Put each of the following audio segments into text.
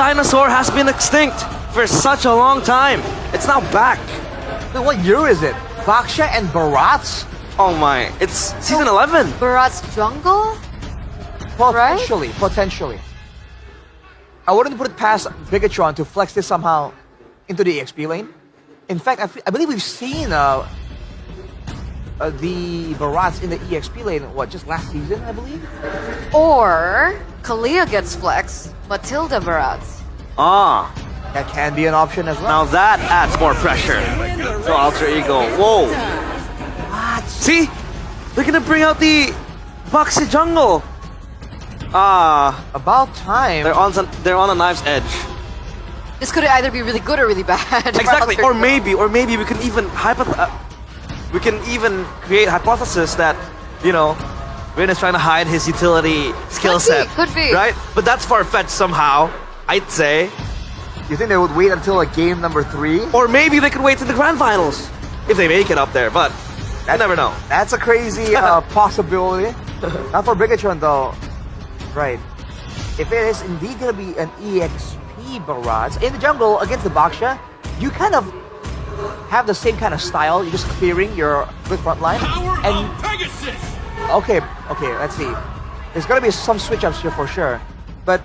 dinosaur has been extinct for such a long time. It's now back. Wait, what year is it? Baksha and Barats? Oh my, it's season 11. Barat's jungle? Potentially, potentially. I wouldn't put it past Bigetron to flex this somehow into the EXP lane. In fact, I believe we've seen the Barats in the EXP lane, what, just last season, I believe? Or Kalia gets flex, Matilda Barats. Ah, That can be an option as well. now that adds more pressure to Alter Ego. Whoa. What? See? They're gonna bring out the Boxy Jungle. Ah, About time. they're on a knife's edge. This could either be really good or really bad. Exactly. for Or Alter maybe we can even create hypothesis that, you know, Rin is trying to hide his utility skill set. Could be. Right? But that's far-fetched somehow, I'd say. You think they would wait until like game number 3? Or maybe they could wait to the grand finals if they make it up there, but you never know. That's a crazy possibility. Not for Bigetron though. Right. If it is indeed going to be an EXP Barats in the jungle against the Baksha, you kind of have the same kind of style. You're just clearing your good front line. And okay, let's see. There's going to be some switch ups here for sure. But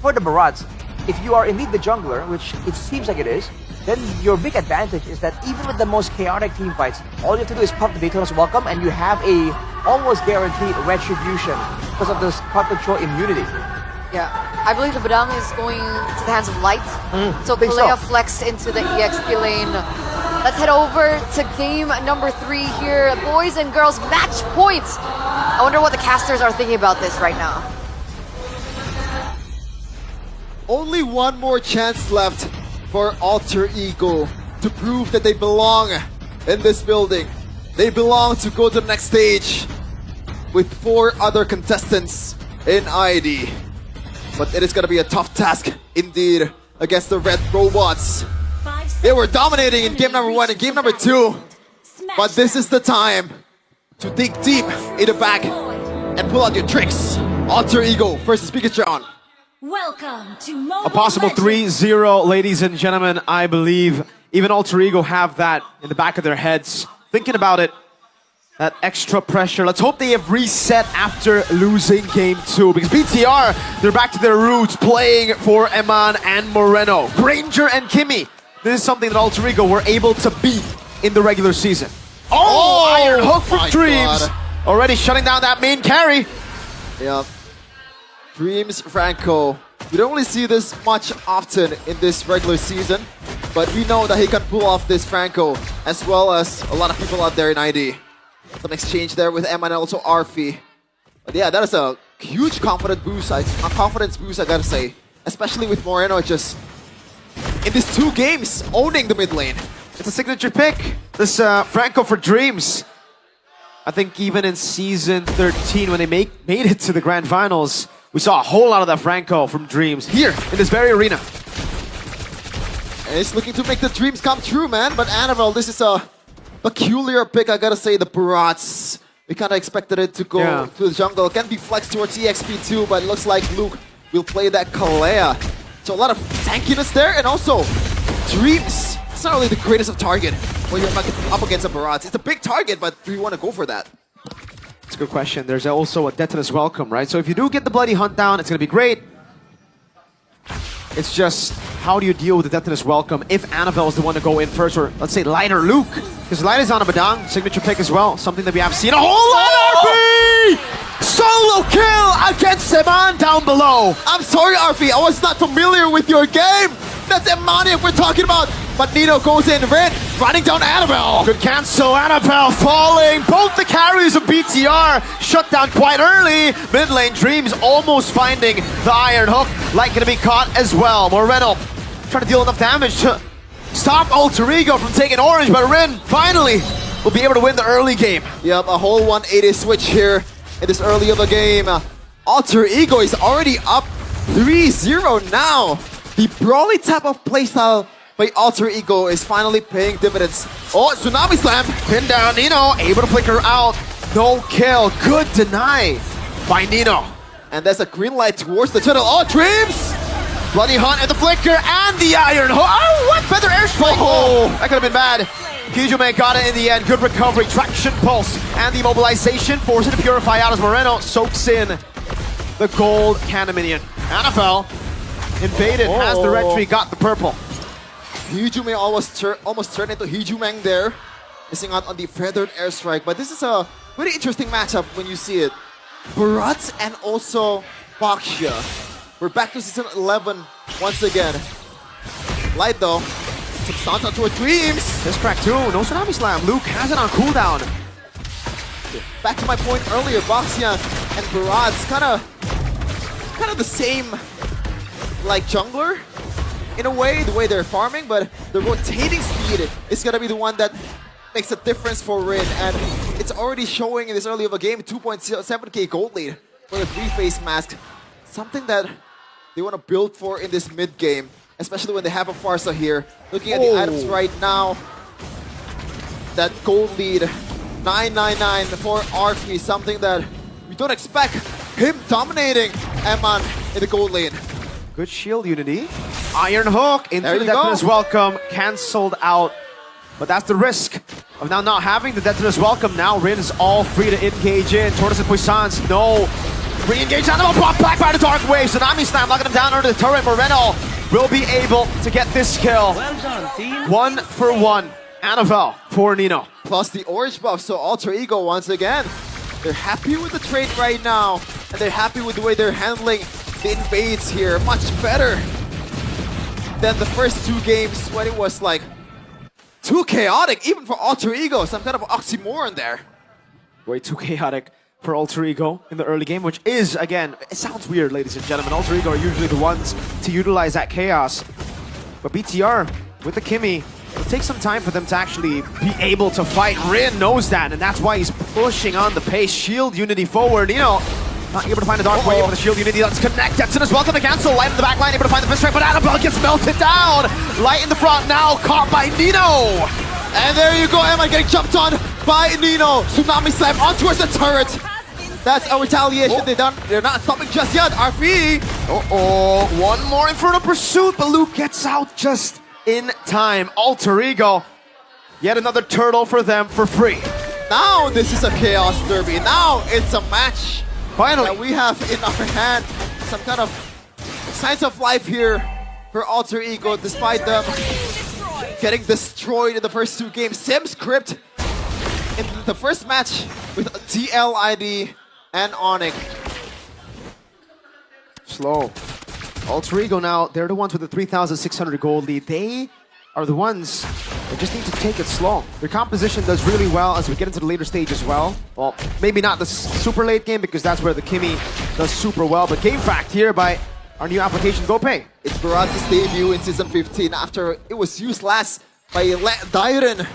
for the Barats, if you are indeed the jungler, which it seems like it is, then your big advantage is that even with the most chaotic team fights, all you have to do is pump the Daytona's welcome and you have a almost guaranteed retribution because of this crowd control immunity. Yeah, I believe the Badang is going to the hands of Light. So think so. Kalia flexed into the EXP lane. Let's head over to game number 3 here. Boys and girls, match points. I wonder what the casters are thinking about this right now. Only one more chance left for Alter Ego to prove that they belong in this building. They belong to go to the next stage with 4 other contestants in ID. But it is going to be a tough task indeed against the Red Robots. They were dominating in game number 1 and game number 2. But this is the time to dig deep in the back and pull out your tricks. Alter Ego versus Bigetron. Welcome to Mobile A possible Legends. 3-0, ladies and gentlemen. I believe even Alter Ego have that in the back of their heads. Thinking about it, that extra pressure. Let's hope they have reset after losing game 2. Because BTR, they're back to their roots, playing for Eman and Moreno. Granger and Kimmy. This is something that Alter Ego were able to beat in the regular season. Oh, Iron Hook for my Dreams. God. Already shutting down that main carry. Yeah. Dreams Franco. We don't really see this much often in this regular season, but we know that he can pull off this Franco, as well as a lot of people out there in ID. Some exchange there with Emma and also Arfi. But yeah, that is a huge confidence boost, I gotta say. Especially with Moreno just in these 2 games owning the mid lane. It's a signature pick. This Franco for Dreams. I think even in season 13 when they made it to the grand finals, we saw a whole lot of that Franco from Dreams here in this very arena. And he's looking to make the dreams come true, man. But Annabelle, this is a peculiar pick, I gotta say. The Barats, we kind of expected it to go to the jungle. It can be flexed towards EXP too, but it looks like Luke will play that Kalea. So a lot of tankiness there, and also Dreams. It's not really the greatest of target when you're up against a Barats. It's a big target, but do you want to go for that? It's a good question. There's also a Detonus welcome, right? So if you do get the Bloody Hunt down, it's going to be great. It's just, how do you deal with the Detonus welcome if Annabelle is the one to go in first, or let's say Light or Luke? Because Light is on a Badang, signature pick as well. Something that we have seen a whole lot, RP! Solo kill against Seman down below. I'm sorry, Arfi, I was not familiar with your game. That's Emani we're talking about. But Nino goes in, Red running down Annabelle. Good cancel, Annabelle falling. Both the carries of BTR shut down quite early. Mid lane Dreams almost finding the Iron Hook. Light gonna be caught as well. Moreno trying to deal enough damage to stop Alter Ego from taking orange, but Rin finally will be able to win the early game. Yep, a whole 180 switch here in this early of the game. Alter Ego is already up 3-0 now. The brawly type of playstyle by Alter Ego is finally paying dividends. Oh, Tsunami Slam! Pin down, Nino able to flicker out. No kill, good deny by Nino. And there's a green light towards the tunnel. Oh, Dreams! Bloody Hunt and the flicker and the iron. Oh, what feather airstrike! Oh, that could have been bad. Kijume got it in the end. Good recovery, traction pulse, and the immobilization forcing to purify out as Moreno soaks in the gold cannon minion. NFL invaded, has the red tree, got the purple. Hijume almost turned into Hijumeng there, missing out on the feathered airstrike. But this is a very interesting matchup when you see it. Barats and also Baxia. We're back to season 11 once again. Light though. Substanza to dreams. This crack too, no Tsunami Slam. Luke has it on cooldown. Back to my point earlier, Baxia and Barats kind of the same like jungler in a way, the way they're farming, but the rotating speed is gonna be the one that makes a difference for Rin, and it's already showing in this early of a game. 2.7k gold lead for the 3-face mask. Something that they want to build for in this mid game, especially when they have a Farsa here. Looking at the items right now, that gold lead 999 for Arfi, something that we don't expect him dominating Eman in the gold lane. Good shield unity. Iron Hook into There the you go. Detonus Welcome, cancelled out. But that's the risk of now not having the Detonus Welcome. Now Rin is all free to engage in. Tortoise and Puissance, no. Re-engage animal, brought back by the Dark Wave. Tsunami Slam knocking him down under the turret. Moreno will be able to get this kill. Well done, team. 1 for 1. Annabelle for Nino. Plus the orange buff, so Alter Ego once again. They're happy with the trade right now, and they're happy with the way they're handling the invades here. Much better than the first two games when it was like too chaotic, even for Alter Ego. Some kind of oxymoron there. Way too chaotic for Alter Ego in the early game, which is, again, it sounds weird, ladies and gentlemen. Alter Ego are usually the ones to utilize that chaos. But BTR, with the Kimmy, it'll take some time for them to actually be able to fight. Rin knows that, and that's why he's pushing on the pace. Shield unity forward, you know. Not able to find a Dark Wave with the shield unity. Let's connect. Detonus welcome to cancel. Light in the back line, able to find the fist strike, but Annabelle gets melted down. Light in the front now, caught by Nino. And there you go, Emma getting jumped on by Nino. Tsunami Slam on towards the turret. That's a retaliation. They're not stopping just yet. RP. One more Inferno Pursuit, but Luke gets out just in time. Alter Ego, yet another turtle for them for free. Now this is a Chaos Derby. Now it's a match Finally. that we have in our hand. Some kind of signs of life here for Alter Ego, despite them getting destroyed in the first two games. Sim script in the first match with TLID and Onyx. Slow. Alter Ego now, they're the ones with the 3,600 gold lead. They are the ones that just need to take it slow. Their composition does really well as we get into the later stage as well. Well, maybe not the super late game because that's where the Kimmy does super well, but Game Fact here by our new application, GoPay. It's Barats' debut in Season 15 after it was used last by Dairen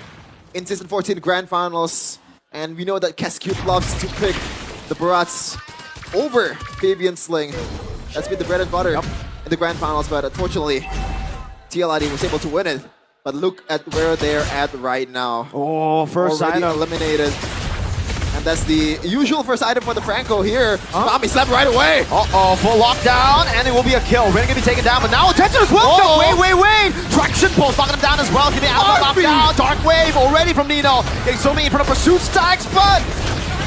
in Season 14 Grand Finals. And we know that Cascute loves to pick the Barats over Fabian Sling. That's been the bread and butter in the Grand Finals, but unfortunately, TLID was able to win it. But look at where they're at right now. Oh, first Already item. eliminated. And that's the usual first item for the Franco here. Tsunami Slam right away. Full lockdown, and it will be a kill. Rin gonna be taken down, but now attention as well. Wait. Traction pulse knocking him down as well. It's gonna be out of the lockdown. Dark Wave already from Nino. Getting so many in front of pursuit stacks, but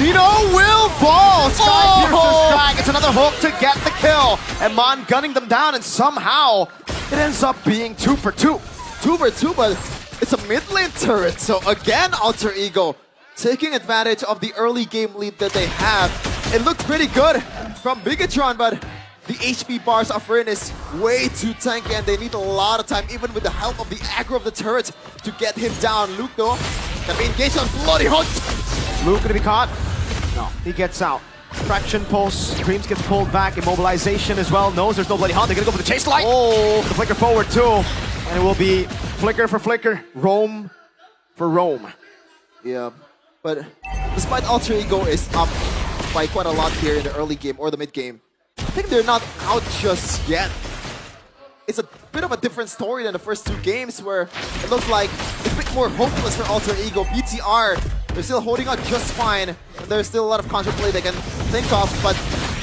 Nino will fall. Sky Piercer strike. It's another hook to get the kill. And Mon gunning them down, and somehow it ends up being 2 for 2. 2 for 2, but it's a mid lane turret. So again, Alter Ego taking advantage of the early game lead that they have. It looked pretty good from Bigetron, but the HP bars of Rin is way too tanky and they need a lot of time, even with the help of the aggro of the turret, to get him down. Luke though, can be engaged on Bloody Hunt. Luke gonna be caught? No, he gets out. Traction pulse, Dreams gets pulled back, immobilization as well. Knows there's no Bloody Hunt. They're gonna go for the chase light. The flicker forward too. And it will be flicker for flicker, roam for roam. Yeah, but despite Alter Ego is up by quite a lot here in the early game or the mid game, I think they're not out just yet. It's a bit of a different story than the first two games where it looked like it's a bit more hopeless for Alter Ego. BTR, they're still holding on just fine. And there's still a lot of counterplay they can think of, but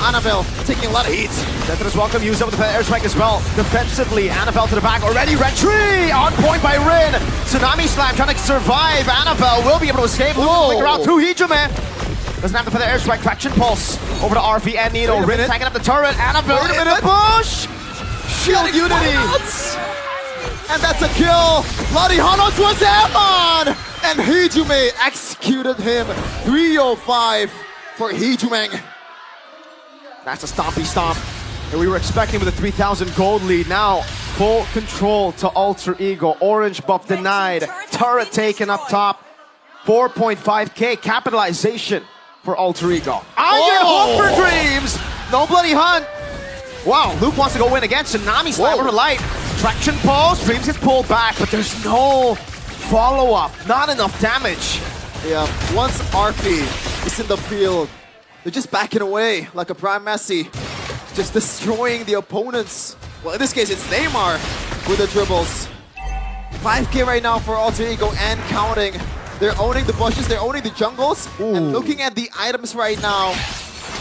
Annabelle taking a lot of heat. Sentinels welcome, use up with the airstrike as well. Defensively, Annabelle to the back, already retry! On point by Rin. Tsunami Slam trying to survive. Annabelle will be able to escape. Flicker out to Hijume. Doesn't have the feather airstrike, Traction Pulse. Over to RV and Nino. Rin attacking up the turret. Annabelle in a push! Shield Unity! And that's a kill. Bloody Hano towards Amon! And Hijume executed him. 305 for Hijume. That's a stompy stomp. And we were expecting with a 3,000 gold lead. Now, full control to Alter Ego. Orange buff denied. Turret taken up top. 4.5k capitalization for Alter Ego. Iron Hook for Dreams! No bloody hunt. Wow, Luke wants to go in again. Tsunami Slam over light. Traction Pulse. Dreams gets pulled back, but there's no follow-up. Not enough damage. Yeah, once RP is in the field, they're just backing away like a Prime Messi. Just destroying the opponents. Well, in this case, it's Neymar with the dribbles. 5k right now for Alter Ego and counting. They're owning the bushes, they're owning the jungles. And looking at the items right now,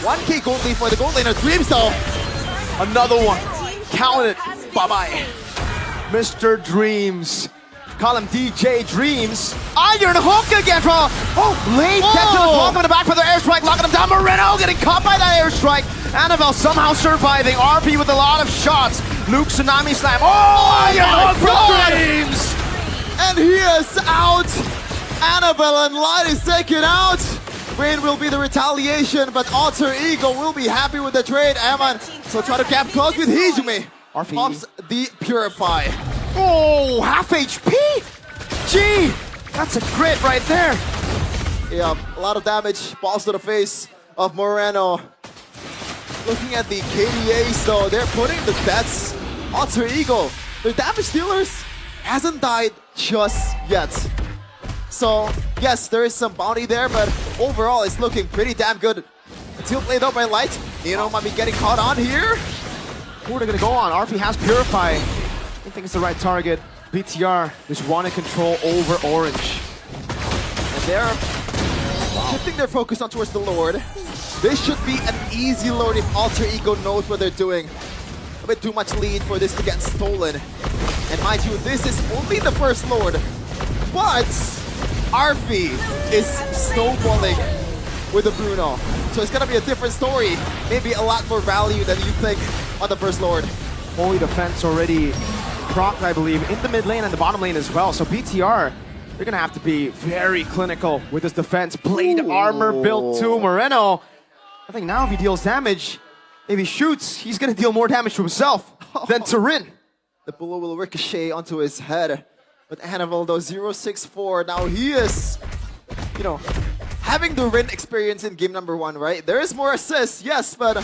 1k gold lead for the gold laner. Dreams though. Another one. Count it. Bye-bye. Mr. Dreams. Call him DJ Dreams. Iron Hook again from... late. That's welcome in the back for the airstrike. Locking him down. Moreno getting caught by that airstrike. Annabelle somehow surviving. RP with a lot of shots. Luke Tsunami Slam. Iron Hook for Dreams. And he is out. Annabelle and Light is taken out. Rain will be the retaliation, but Alter Ego will be happy with the trade. Amon, so try to cap close with Hijume. RP. Pops the Purify. Oh, half HP. Gee, that's a crit right there. Yeah, a lot of damage. Balls to the face of Moreno. Looking at the KDAs though, they're putting the bets. Alter Ego, their damage dealers hasn't died just yet. So, yes, there is some bounty there, but overall, it's looking pretty damn good. Until played out by Light. Nino might be getting caught on here. Who are they going to go on? RP has Purify. I think it's the right target. BTR just wanted control over Orange. And they're shifting their focus on towards the Lord. This should be an easy Lord if Alter Ego knows what they're doing. A bit too much lead for this to get stolen. And mind you, this is only the first Lord. But RP is snowballing with the Bruno. So it's gonna be a different story. Maybe a lot more value than you think on the first Lord. Holy Defense already procced, I believe, in the mid lane and the bottom lane as well. So BTR, they're gonna have to be very clinical with this defense. Blade armor built to Moreno. I think now if he deals damage, if he shoots, he's gonna deal more damage to himself than to Rin. The bullet will ricochet onto his head. But Annabelle though, 064. Now he is, you know, having the Rin experience in game number 1, right? There is more assists, yes, but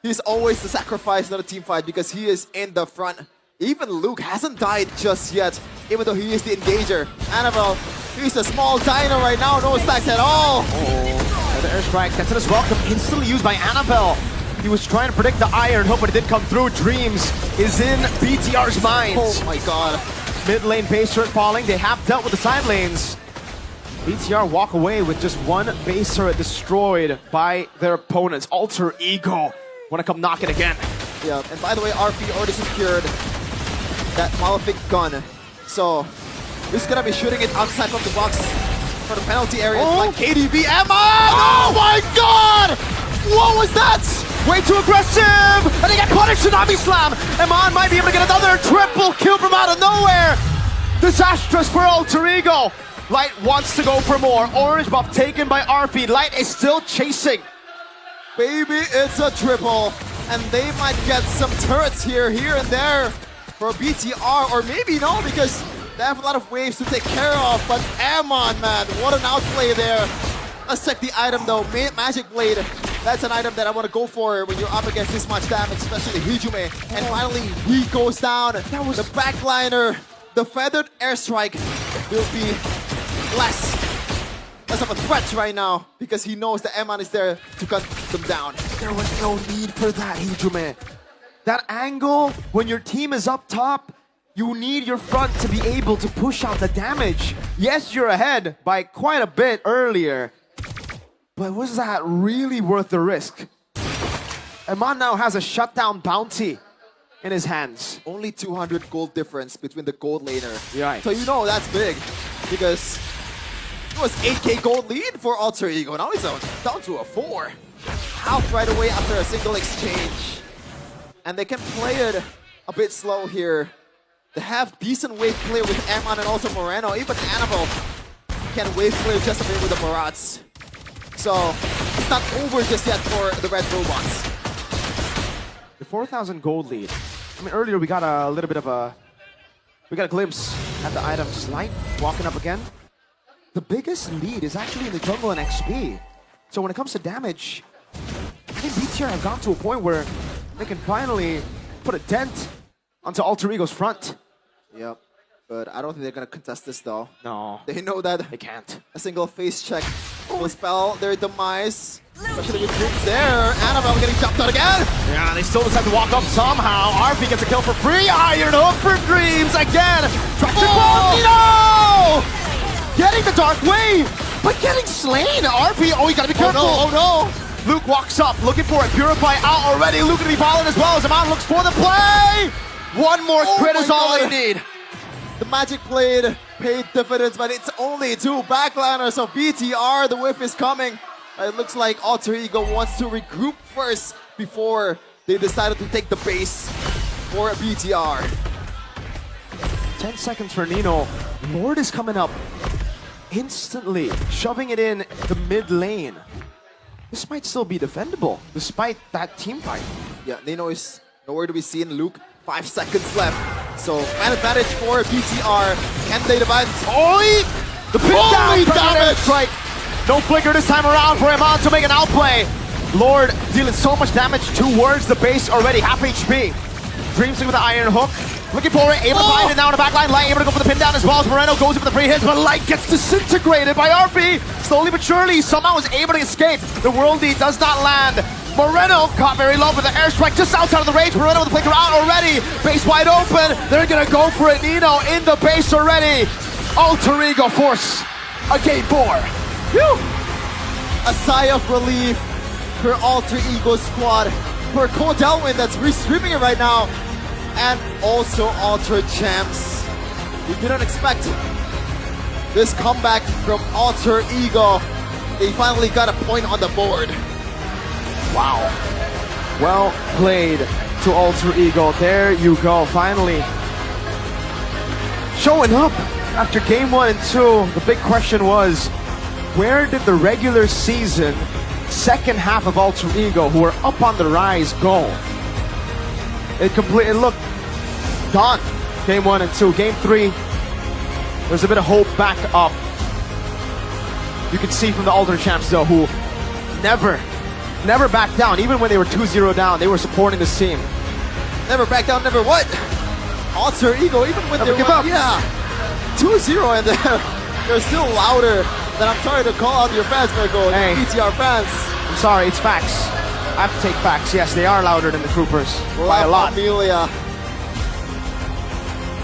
he's always the sacrifice, not a team fight, because he is in the front. Even Luke hasn't died just yet, even though he is the engager. Annabelle, he's a small dino right now, no stacks at all. The airstrike, that's as welcome, instantly used by Annabelle. He was trying to predict the Iron Hook, but it did come through. Dreams is in BTR's mind. Oh my god. Mid lane base turret falling. They have dealt with the side lanes. BTR walk away with just one base turret destroyed by their opponents. Alter Ego want to come knocking again. Yeah, and by the way, RP already secured that Malefic gun. So, he's gonna be shooting it outside of the box for the penalty area. Like KDB, Emma! Oh my god! What was that? Way too aggressive! And they get punished, Tsunami Slam! Eman might be able to get another triple kill from out of nowhere! Disastrous for Alter Ego! Light wants to go for more. Orange buff taken by RP. Light is still chasing. Baby, it's a triple. And they might get some turrets here and there for BTR. Or maybe no, because they have a lot of waves to take care of. But Amon, man, what an outplay there. Let's check the item though. Magic Blade. That's an item that I want to go for when you're up against this much damage, especially Hijume. And finally, he goes down. That was the backliner. The feathered airstrike will be less of a threat right now because he knows that Eman is there to cut them down. There was no need for that, Hijume. That angle, when your team is up top, you need your front to be able to push out the damage. Yes, you're ahead by quite a bit earlier. But was that really worth the risk? Iman now has a shutdown bounty in his hands. Only 200 gold difference between the gold laner. Right. So you know that's big because it was 8k gold lead for Alter Ego. Now he's down to a 4. Half right away after a single exchange. And they can play it a bit slow here. They have decent wave clear with Amon and also Moreno. Even Annabelle can wave clear just a bit with the Barats. So it's not over just yet for the Red Robots. The 4,000 gold lead. I mean, earlier we got a little bit of a... We got a glimpse at the item Slight walking up again. The biggest lead is actually in the jungle and XP. So when it comes to damage, I think BTR have gone to a point where they can finally put a dent onto Alter Ego's front. Yep. But I don't think they're going to contest this though. No, They know that they can't. a single face check will spell their demise. Especially with Dreams there. Annabelle getting jumped out again. Yeah, they still just have to walk up somehow. RP gets a kill for free. Iron Hook for Dreams again. Traction no! Getting the Dark Wave, but getting slain. RP, oh, you gotta be careful. Oh no. Luke walks up, looking for it. Purify out already. Luke gonna be following as well as Amon looks for the play. One more crit my is all God. they need. The Magic Blade paid dividends, but it's only 2 backliners of BTR. The whiff is coming. It looks like Alter Ego wants to regroup first before they decided to take the base for BTR. 10 seconds for Nino. Lord is coming up instantly, shoving it in the mid lane. This might still be defendable, despite that team fight. Yeah, Nino is nowhere to be seen. Luke, 5 seconds left. So, man advantage for BTR. Can they divide? Oi! The pin Holy down, damage! strike. No flicker this time around for Amon to make an outplay. Lord dealing so much damage towards the base already, half HP. Dreamsing with the Iron Hook. Looking for it, able to find it now in the back line. Light able to go for the pin down as well as Moreno goes in for the free hits, but Light gets disintegrated by RP. Slowly but surely, somehow is able to escape. The Worldie does not land. Moreno caught very low with the airstrike just outside of the range. Moreno with the flicker out already. Base wide open. They're gonna go for it. Nino in the base already. Alter Ego force a game 4. Whew. A sigh of relief for Alter Ego squad. For Codelwin that's restreaming it right now. And also Alter Champs. We didn't expect this comeback from Alter Ego. They finally got a point on the board. Wow. Well played to Alter Ego. There you go. Finally showing up after game 1 and 2. The big question was, where did the regular season second half of Alter Ego, who are up on the rise, go? It looked gone. Game 1 and 2. Game 3, there's a bit of hope back up. You can see from the Alter Champs though, who never backed down. Even when they were 2-0 down, they were supporting this team. Never back down, never what? Alter Ego, even when Never they give were up. 2-0 and they're still louder. Then I'm sorry to call out your fans, Mirko, Hey. BTR fans. I'm sorry, it's facts. I have to take facts. Yes, they are louder than the Troopers by a lot. Amelia.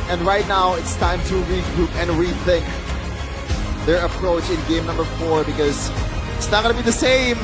And right now, it's time to regroup and rethink their approach in game number 4 because it's not going to be the same.